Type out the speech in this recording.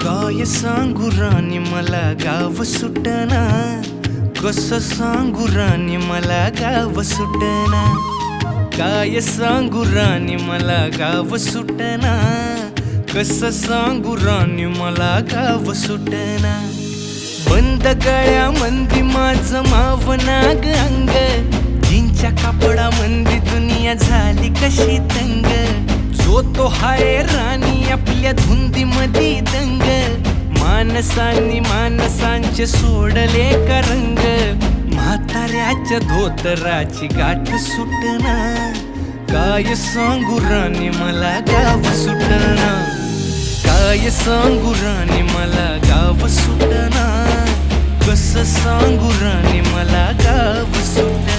काय सांगू राणी मला गाव सुटना, कसं सांगू राणी मला गाव सुटना. काय सांगू राणी मला गाव सुटना, कसं सांगू राणी मला गाव सुटना. बंद गळ्यामंदी माझं मावनाग अंग, जीनच्या कापडामंदी दुनिया झाली कशी तंग. जो तो हाय राणी आपल्या धुंदीमधी दंग, माणसांनी माणसांचे सोडले का रंग. म्हाताऱ्याच्या धोतराची गाठ सुटना, काय सांगू राणी मला गाव सुटना. काय सांगू राणी मला गाव सुटना, कसं सांगू राणी मला गाव सुटना.